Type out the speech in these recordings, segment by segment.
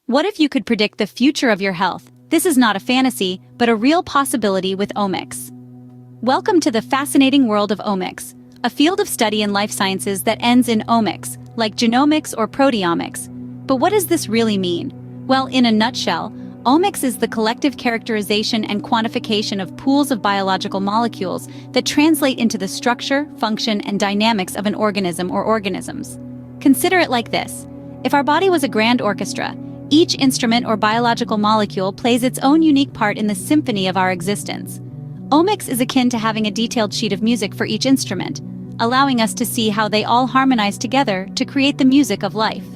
What if you could predict the future of your health? This is not a fantasy, but a real possibility with omics. Welcome to the fascinating world of omics, a field of study in life sciences that ends in omics, like genomics or proteomics. But what does this really mean? Well, in a nutshell, omics is the collective characterization and quantification of pools of biological molecules that translate into the structure, function, and dynamics of an organism or organisms. Consider it like this. If our body was a grand orchestra, each instrument or biological molecule plays its own unique part in the symphony of our existence. Omics is akin to having a detailed sheet of music for each instrument, allowing us to see how they all harmonize together to create the music of life.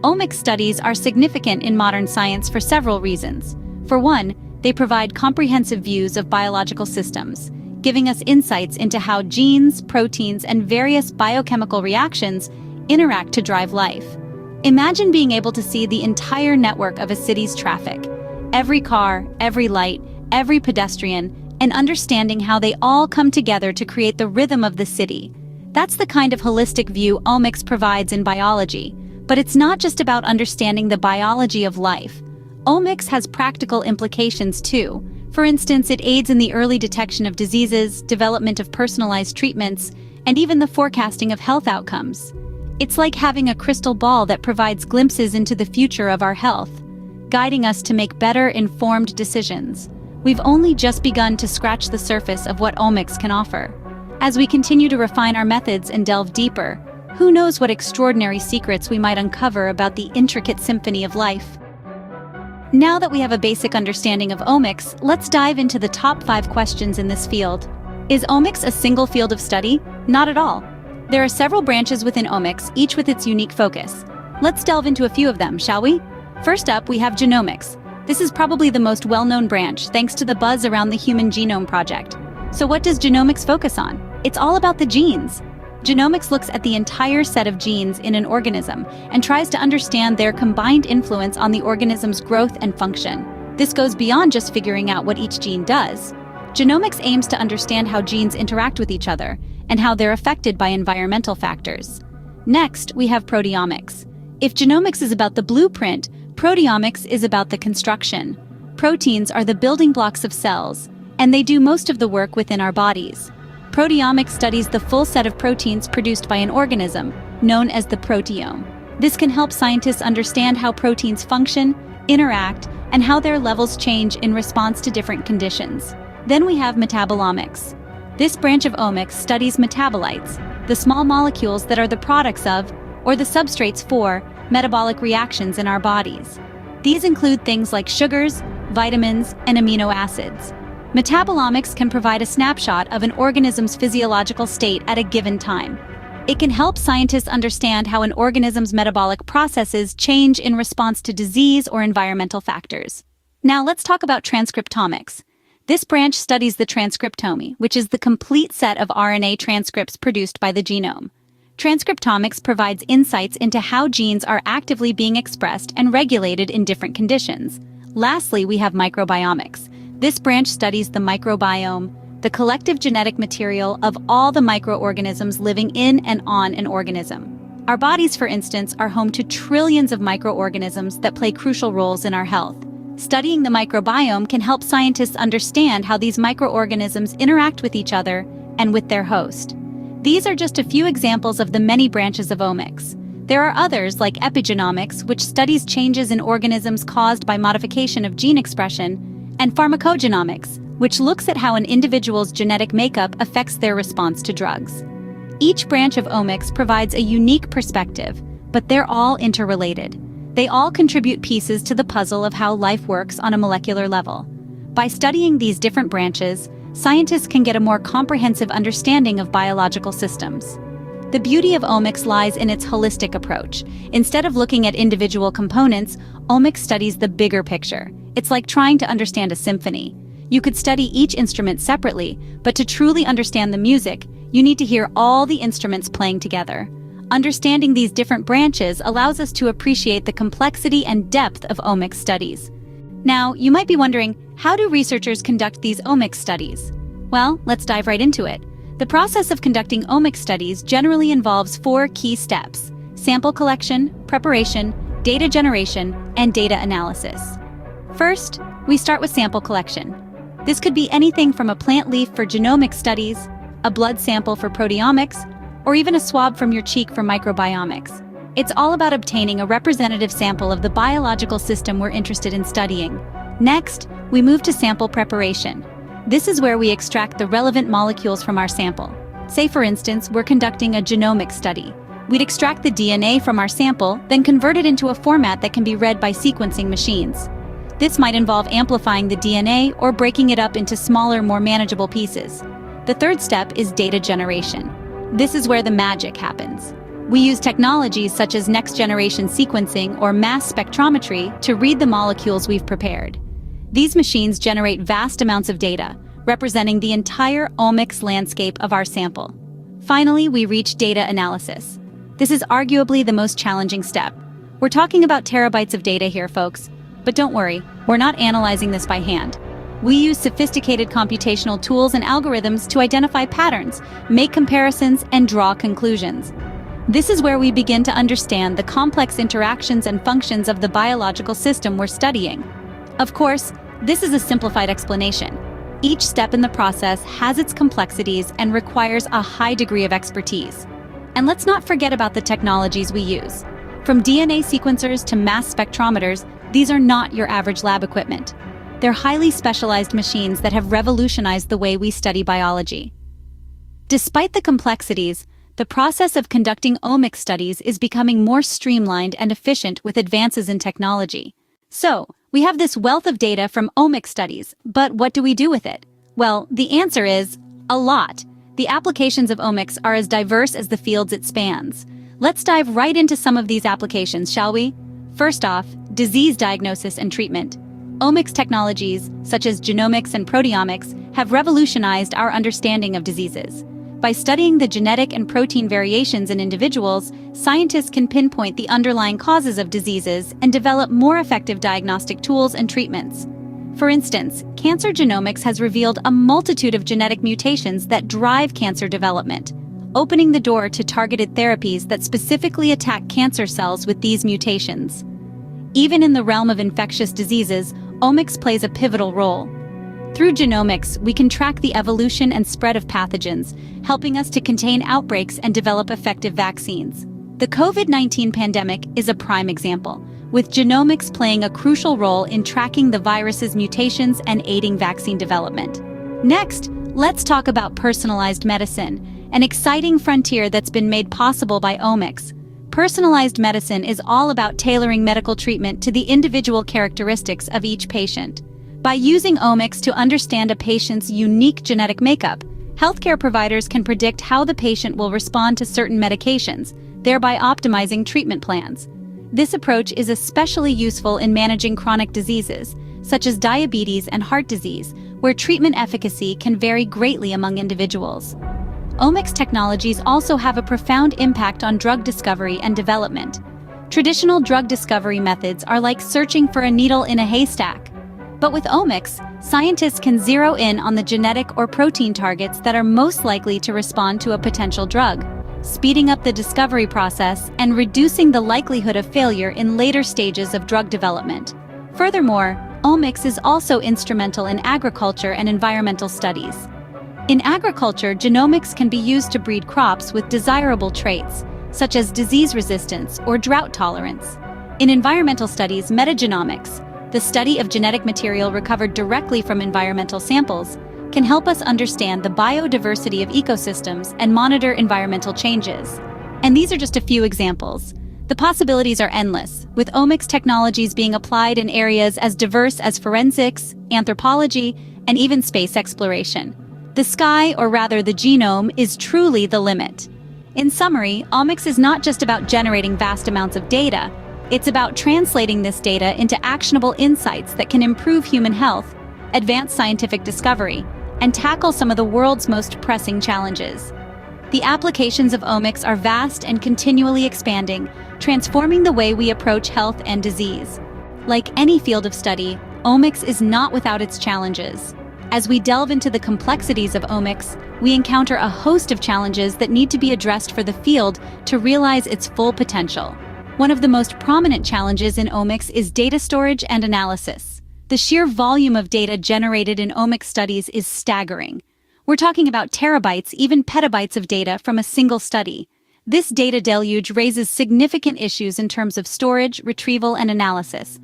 Omics studies are significant in modern science for several reasons. For one, they provide comprehensive views of biological systems, giving us insights into how genes, proteins, and various biochemical reactions interact to drive life. Imagine being able to see the entire network of a city's traffic, every car, every light, every pedestrian, and understanding how they all come together to create the rhythm of the city. That's the kind of holistic view omics provides in biology. But it's not just about understanding the biology of life. Omics has practical implications too. For instance, it aids in the early detection of diseases, development of personalized treatments, and even the forecasting of health outcomes. It's like having a crystal ball that provides glimpses into the future of our health, guiding us to make better informed decisions. We've only just begun to scratch the surface of what omics can offer. As we continue to refine our methods and delve deeper, who knows what extraordinary secrets we might uncover about the intricate symphony of life. Now that we have a basic understanding of omics, let's dive into the top 5 questions in this field. Is omics a single field of study? Not at all. There are several branches within omics, each with its unique focus. Let's delve into a few of them, shall we? First up, we have genomics. This is probably the most well-known branch, thanks to the buzz around the Human Genome Project. So what does genomics focus on? It's all about the genes. Genomics looks at the entire set of genes in an organism and tries to understand their combined influence on the organism's growth and function. This goes beyond just figuring out what each gene does. Genomics aims to understand how genes interact with each other and how they're affected by environmental factors. Next, we have proteomics. If genomics is about the blueprint, proteomics is about the construction. Proteins are the building blocks of cells, and they do most of the work within our bodies. Proteomics studies the full set of proteins produced by an organism, known as the proteome. This can help scientists understand how proteins function, interact, and how their levels change in response to different conditions. Then we have metabolomics. This branch of omics studies metabolites, the small molecules that are the products of, or the substrates for, metabolic reactions in our bodies. These include things like sugars, vitamins, and amino acids. Metabolomics can provide a snapshot of an organism's physiological state at a given time. It can help scientists understand how an organism's metabolic processes change in response to disease or environmental factors. Now let's talk about transcriptomics. This branch studies the transcriptome, which is the complete set of RNA transcripts produced by the genome. Transcriptomics provides insights into how genes are actively being expressed and regulated in different conditions. Lastly, we have microbiomics. This branch studies the microbiome, the collective genetic material of all the microorganisms living in and on an organism. Our bodies, for instance, are home to trillions of microorganisms that play crucial roles in our health. Studying the microbiome can help scientists understand how these microorganisms interact with each other and with their host. These are just a few examples of the many branches of omics. There are others like epigenomics, which studies changes in organisms caused by modification of gene expression, and pharmacogenomics, which looks at how an individual's genetic makeup affects their response to drugs. Each branch of omics provides a unique perspective, but they're all interrelated. They all contribute pieces to the puzzle of how life works on a molecular level. By studying these different branches, scientists can get a more comprehensive understanding of biological systems. The beauty of omics lies in its holistic approach. Instead of looking at individual components, omics studies the bigger picture. It's like trying to understand a symphony. You could study each instrument separately, but to truly understand the music, you need to hear all the instruments playing together. Understanding these different branches allows us to appreciate the complexity and depth of omics studies. Now, you might be wondering, how do researchers conduct these omics studies? Well, let's dive right into it. The process of conducting omics studies generally involves 4 key steps: sample collection, preparation, data generation, and data analysis. First, we start with sample collection. This could be anything from a plant leaf for genomic studies, a blood sample for proteomics, or even a swab from your cheek for microbiomics. It's all about obtaining a representative sample of the biological system we're interested in studying. Next, we move to sample preparation. This is where we extract the relevant molecules from our sample. Say, for instance, we're conducting a genomic study. We'd extract the DNA from our sample, then convert it into a format that can be read by sequencing machines. This might involve amplifying the DNA or breaking it up into smaller, more manageable pieces. The third step is data generation. This is where the magic happens. We use technologies such as next-generation sequencing or mass spectrometry to read the molecules we've prepared. These machines generate vast amounts of data, representing the entire omics landscape of our sample. Finally, we reach data analysis. This is arguably the most challenging step. We're talking about terabytes of data here, folks. But don't worry, we're not analyzing this by hand. We use sophisticated computational tools and algorithms to identify patterns, make comparisons, and draw conclusions. This is where we begin to understand the complex interactions and functions of the biological system we're studying. Of course, this is a simplified explanation. Each step in the process has its complexities and requires a high degree of expertise. And let's not forget about the technologies we use. From DNA sequencers to mass spectrometers, these are not your average lab equipment. They're highly specialized machines that have revolutionized the way we study biology. Despite the complexities, the process of conducting omics studies is becoming more streamlined and efficient with advances in technology. So, we have this wealth of data from omics studies, but what do we do with it? Well, the answer is a lot. The applications of omics are as diverse as the fields it spans. Let's dive right into some of these applications, shall we? First off, disease diagnosis and treatment. Omics technologies, such as genomics and proteomics, have revolutionized our understanding of diseases. By studying the genetic and protein variations in individuals, scientists can pinpoint the underlying causes of diseases and develop more effective diagnostic tools and treatments. For instance, cancer genomics has revealed a multitude of genetic mutations that drive cancer development, opening the door to targeted therapies that specifically attack cancer cells with these mutations. Even in the realm of infectious diseases, omics plays a pivotal role. Through genomics, we can track the evolution and spread of pathogens, helping us to contain outbreaks and develop effective vaccines. The COVID-19 pandemic is a prime example, with genomics playing a crucial role in tracking the virus's mutations and aiding vaccine development. Next, let's talk about personalized medicine, an exciting frontier that's been made possible by omics. Personalized medicine is all about tailoring medical treatment to the individual characteristics of each patient. By using omics to understand a patient's unique genetic makeup, healthcare providers can predict how the patient will respond to certain medications, thereby optimizing treatment plans. This approach is especially useful in managing chronic diseases, such as diabetes and heart disease, where treatment efficacy can vary greatly among individuals. Omics technologies also have a profound impact on drug discovery and development. Traditional drug discovery methods are like searching for a needle in a haystack. But with omics, scientists can zero in on the genetic or protein targets that are most likely to respond to a potential drug, speeding up the discovery process and reducing the likelihood of failure in later stages of drug development. Furthermore, omics is also instrumental in agriculture and environmental studies. In agriculture, genomics can be used to breed crops with desirable traits, such as disease resistance or drought tolerance. In environmental studies, metagenomics, the study of genetic material recovered directly from environmental samples, can help us understand the biodiversity of ecosystems and monitor environmental changes. And these are just a few examples. The possibilities are endless, with omics technologies being applied in areas as diverse as forensics, anthropology, and even space exploration. The sky, or rather the genome, is truly the limit. In summary, omics is not just about generating vast amounts of data. It's about translating this data into actionable insights that can improve human health, advance scientific discovery, and tackle some of the world's most pressing challenges. The applications of omics are vast and continually expanding, transforming the way we approach health and disease. Like any field of study, omics is not without its challenges. As we delve into the complexities of omics, we encounter a host of challenges that need to be addressed for the field to realize its full potential. One of the most prominent challenges in omics is data storage and analysis. The sheer volume of data generated in omics studies is staggering. We're talking about terabytes, even petabytes of data from a single study. This data deluge raises significant issues in terms of storage, retrieval, and analysis.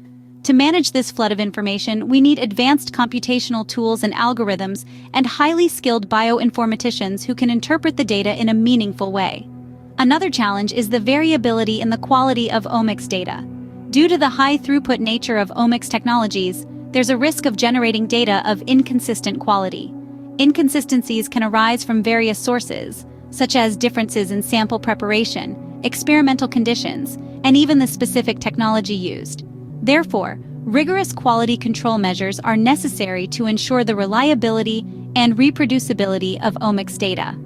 To manage this flood of information, we need advanced computational tools and algorithms and highly skilled bioinformaticians who can interpret the data in a meaningful way. Another challenge is the variability in the quality of omics data. Due to the high-throughput nature of omics technologies, there's a risk of generating data of inconsistent quality. Inconsistencies can arise from various sources, such as differences in sample preparation, experimental conditions, and even the specific technology used. Therefore, rigorous quality control measures are necessary to ensure the reliability and reproducibility of omics data.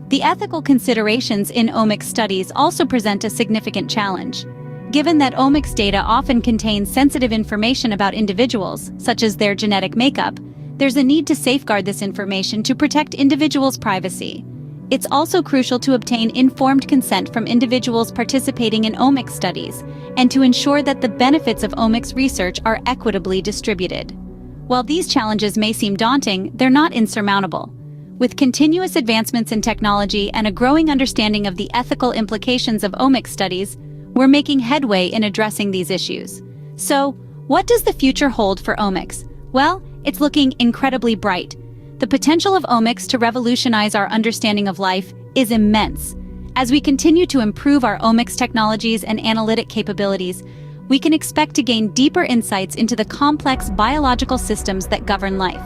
The ethical considerations in omics studies also present a significant challenge. Given that omics data often contains sensitive information about individuals, such as their genetic makeup, there's a need to safeguard this information to protect individuals' privacy. It's also crucial to obtain informed consent from individuals participating in omics studies and to ensure that the benefits of omics research are equitably distributed. While these challenges may seem daunting, they're not insurmountable. With continuous advancements in technology and a growing understanding of the ethical implications of omics studies, we're making headway in addressing these issues. So, what does the future hold for omics? Well, it's looking incredibly bright. The potential of omics to revolutionize our understanding of life is immense. As we continue to improve our omics technologies and analytic capabilities, we can expect to gain deeper insights into the complex biological systems that govern life.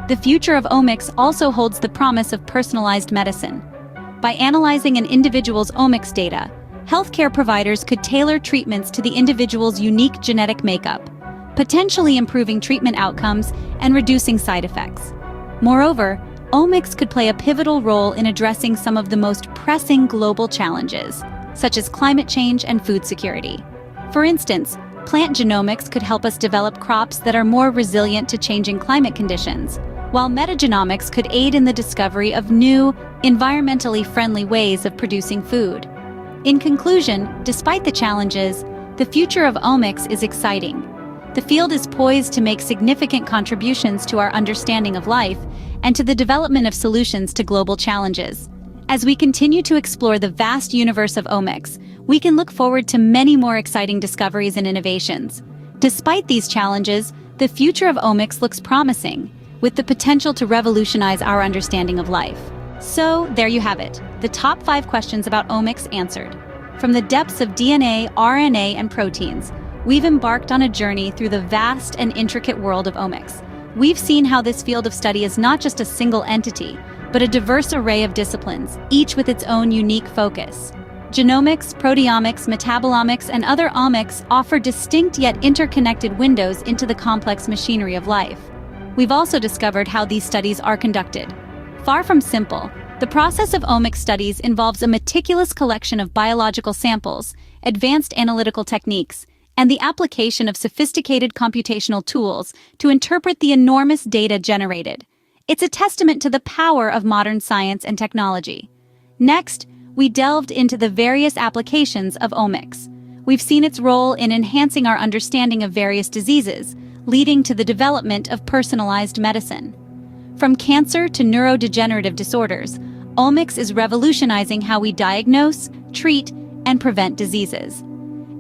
The future of omics also holds the promise of personalized medicine. By analyzing an individual's omics data, healthcare providers could tailor treatments to the individual's unique genetic makeup, potentially improving treatment outcomes and reducing side effects. Moreover, omics could play a pivotal role in addressing some of the most pressing global challenges, such as climate change and food security. For instance, plant genomics could help us develop crops that are more resilient to changing climate conditions, while metagenomics could aid in the discovery of new, environmentally friendly ways of producing food. In conclusion, despite the challenges, the future of omics is exciting. The field is poised to make significant contributions to our understanding of life and to the development of solutions to global challenges. As we continue to explore the vast universe of omics, we can look forward to many more exciting discoveries and innovations. Despite these challenges, the future of omics looks promising, with the potential to revolutionize our understanding of life. So, there you have it, the top 5 questions about omics answered. From the depths of DNA, RNA, and proteins, we've embarked on a journey through the vast and intricate world of omics. We've seen how this field of study is not just a single entity, but a diverse array of disciplines, each with its own unique focus. Genomics, proteomics, metabolomics, and other omics offer distinct yet interconnected windows into the complex machinery of life. We've also discovered how these studies are conducted. Far from simple, the process of omics studies involves a meticulous collection of biological samples, advanced analytical techniques, and the application of sophisticated computational tools to interpret the enormous data generated. It's a testament to the power of modern science and technology. Next, we delved into the various applications of omics. We've seen its role in enhancing our understanding of various diseases, leading to the development of personalized medicine. From cancer to neurodegenerative disorders, omics is revolutionizing how we diagnose, treat, and prevent diseases.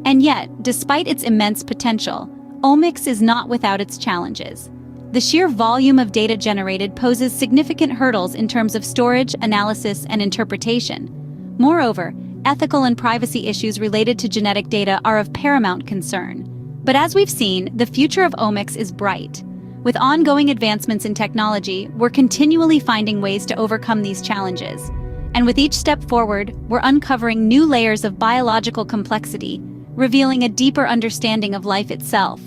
And yet, despite its immense potential, omics is not without its challenges. The sheer volume of data generated poses significant hurdles in terms of storage, analysis, and interpretation. Moreover, ethical and privacy issues related to genetic data are of paramount concern. But as we've seen, the future of omics is bright. With ongoing advancements in technology, we're continually finding ways to overcome these challenges. And with each step forward, we're uncovering new layers of biological complexity, revealing a deeper understanding of life itself.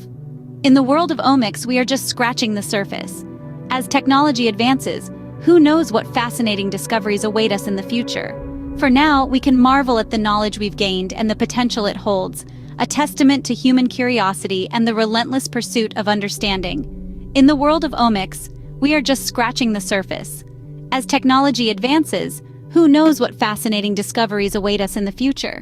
In the world of omics, we are just scratching the surface. As technology advances, who knows what fascinating discoveries await us in the future? For now, we can marvel at the knowledge we've gained and the potential it holds, a testament to human curiosity and the relentless pursuit of understanding. In the world of omics, we are just scratching the surface. As technology advances, who knows what fascinating discoveries await us in the future?